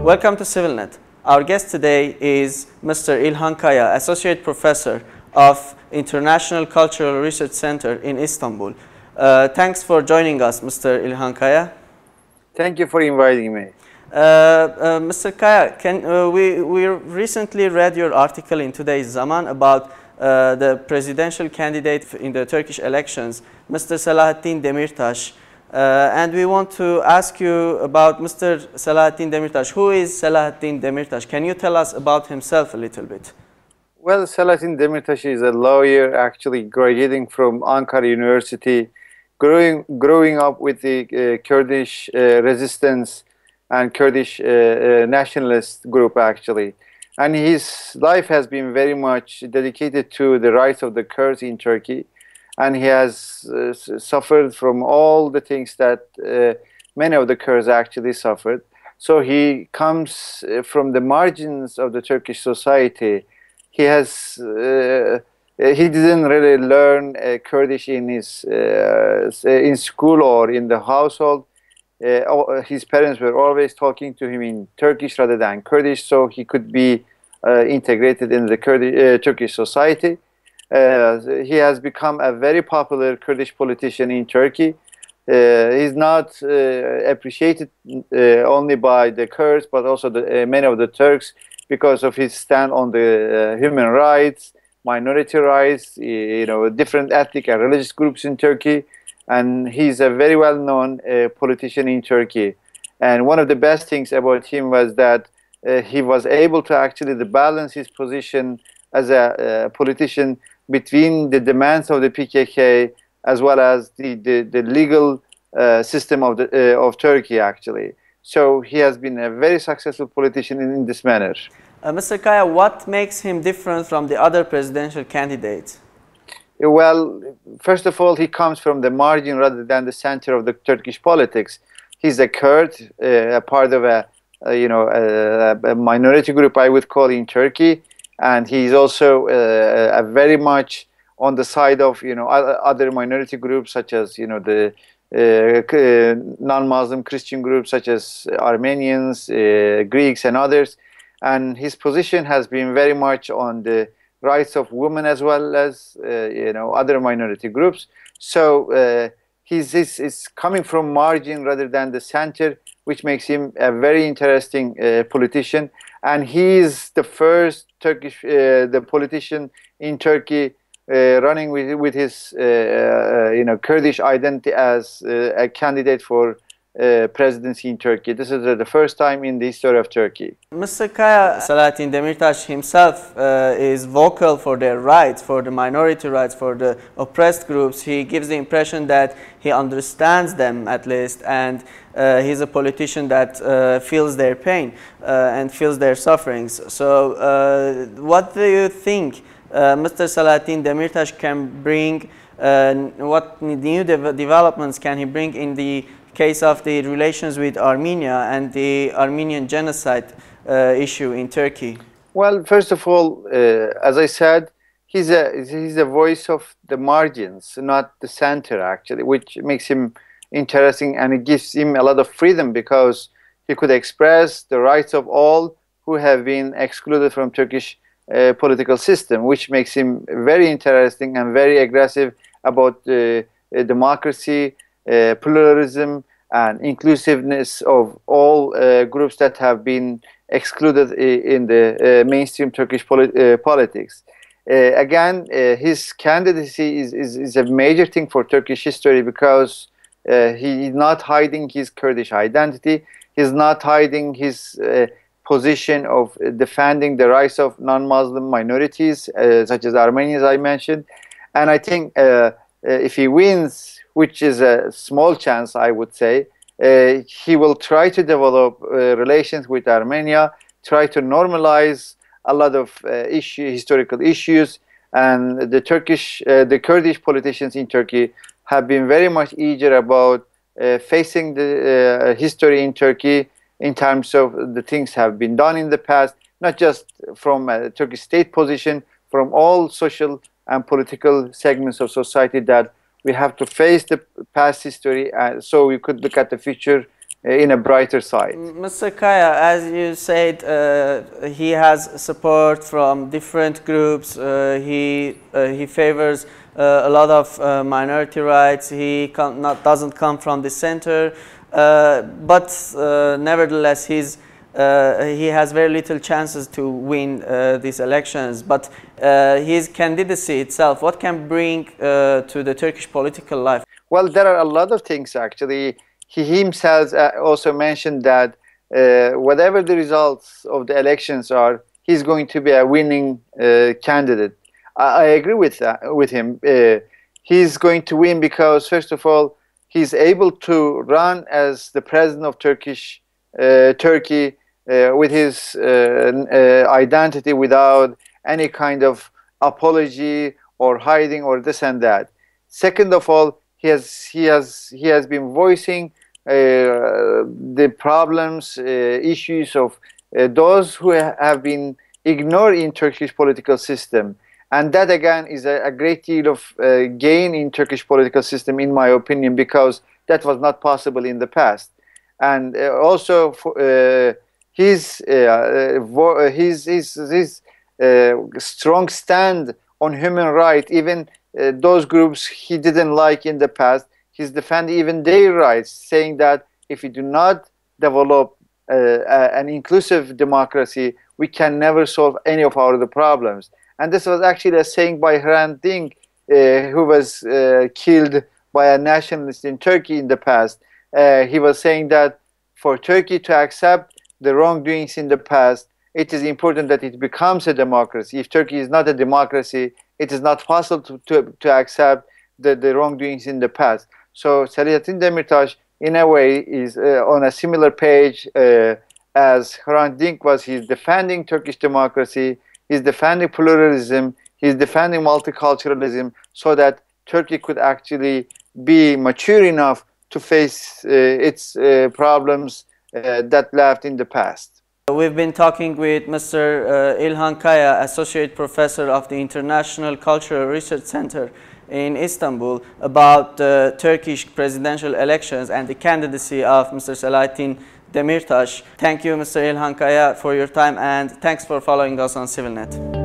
Welcome to CivilNet. Our guest today is Mr. İlhan Kaya, Associate Professor of International Cultural Research Center in Istanbul. Thanks for joining us, Mr. İlhan Kaya. Thank you for inviting me. Mr. Kaya, we recently read your article in today's Zaman about the presidential candidate in the Turkish elections, Mr. Selahattin Demirtas. And we want to ask you about Mr. Selahattin Demirtas. Who is Selahattin Demirtas? Can you tell us about himself a little bit? Well, Selahattin Demirtas is a lawyer, actually graduating from Ankara University, growing up with the Kurdish resistance and Kurdish nationalist group, actually. And his life has been very much dedicated to the rights of the Kurds in Turkey. And he has suffered from all the things that many of the Kurds actually suffered. So he comes from the margins of the Turkish society. He didn't really learn Kurdish in school or in the household. His parents were always talking to him in Turkish rather than Kurdish, so he could be integrated in the Turkish society. He has become a very popular Kurdish politician in Turkey. He's not appreciated only by the Kurds, but also many of the Turks because of his stand on the human rights, minority rights, different ethnic and religious groups in Turkey. And he's a very well-known politician in Turkey. And one of the best things about him was that he was able to actually balance his position as a politician between the demands of the PKK as well as the legal system of Turkey, actually. So he has been a very successful politician in this manner. Mr. Kaya, what makes him different from the other presidential candidates? Well, first of all, he comes from the margin rather than the center of the Turkish politics. He's a Kurd, a part of a minority group, I would call, in Turkey. And he's also very much on the side of other minority groups, such as the non-Muslim Christian groups, such as Armenians, Greeks, and others. And his position has been very much on the rights of women as well as other minority groups. So he's coming from margin rather than the center, which makes him a very interesting politician. And he is the first Turkish politician in Turkey running with his Kurdish identity as a candidate for presidency in Turkey. This is the first time in the history of Turkey. Mr. Kaya, Selahattin Demirtas himself is vocal for their rights, for the minority rights, for the oppressed groups. He gives the impression that he understands them, at least, and he's a politician that feels their pain and feels their sufferings. So what do you think Mr. Selahattin Demirtas can bring, what new developments can he bring in the case of the relations with Armenia and the Armenian genocide issue in Turkey? Well, first of all, as I said, he's a voice of the margins, not the center, actually, which makes him interesting, and it gives him a lot of freedom because he could express the rights of all who have been excluded from Turkish political system, which makes him very interesting and very aggressive about democracy, pluralism, and inclusiveness of all groups that have been excluded in the mainstream Turkish politics. Again, his candidacy is a major thing for Turkish history because he is not hiding his Kurdish identity. He's not hiding his position of defending the rights of non-Muslim minorities, such as Armenians, I mentioned. And I think if he wins, which is a small chance, I would say, he will try to develop relations with Armenia, try to normalize a lot of historical issues. And the Kurdish politicians in Turkey have been very much eager about facing the history in Turkey in terms of the things have been done in the past, not just from a Turkish state position, from all social and political segments of society, that we have to face the past history so we could look at the future in a brighter side. Mr. Kaya, as you said, he has support from different groups. He favors a lot of minority rights. He doesn't come from the center, but nevertheless, he has very little chances to win these elections. But his candidacy itself, what can bring to the Turkish political life? Well, there are a lot of things actually. He himself also mentioned that whatever the results of the elections are, he's going to be a winning candidate. I agree with him. He's going to win because, first of all, he's able to run as the president of Turkey with his identity without any kind of apology or hiding or this and that. Second of all, he has been voicing the problems, issues of those who have been ignored in Turkish political system, and that again is a great deal of gain in Turkish political system, in my opinion, because that was not possible in the past. And also his strong stand on human rights, even those groups he didn't like in the past, he's defending even their rights, saying that if we do not develop an inclusive democracy, we can never solve any of our problems. And this was actually a saying by Hrant Dink, who was killed by a nationalist in Turkey in the past. He was saying that for Turkey to accept the wrongdoings in the past, it is important that it becomes a democracy. If Turkey is not a democracy, it is not possible to accept the wrongdoings in the past. So Selahattin Demirtas, in a way, is on a similar page as Hrant Dink was. He's defending Turkish democracy, he's defending pluralism, he's defending multiculturalism, so that Turkey could actually be mature enough to face its problems that left in the past. We've been talking with Mr. İlhan Kaya, Associate Professor of the International Cultural Research Center in Istanbul, about the Turkish presidential elections and the candidacy of Mr. Selahattin Demirtas. Thank you, Mr. İlhan Kaya, for your time, and thanks for following us on CivilNet.